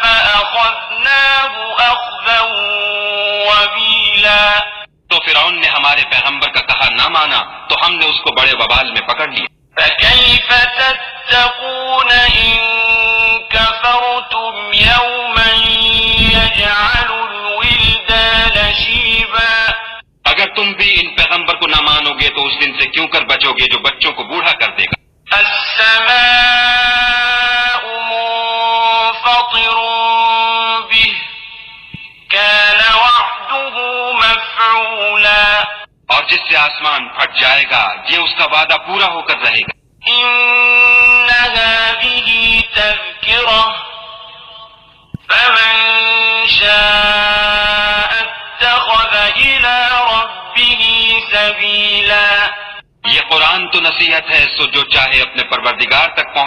فأخذناه أخذا وبيلا. تو فرعون نے ہمارے پیغمبر کا کہا نہ مانا تو ہم نے اس کو بڑے وبال میں پکڑ لیا. فكيف تتقون إن كفرتم يوما يجعل الولدان شيبا. اگر تم بھی ان پیغمبر کو نہ مانو گے تو اس دن سے کیوں کر بچو گے جو بچوں کو بوڑھا کر دے گا. السماء منفطر به كان وعده مفعولا. اور جس سے آسمان پھٹ جائے گا یہ اس کا وعدہ پورا ہو کر رہے گا. إن هذه تذكرة فمن شاء اتخذ إلى ربه سبيلا. یہ قرآن تو نصیحت ہے، سو جو چاہے اپنے پروردگار تک پہنچ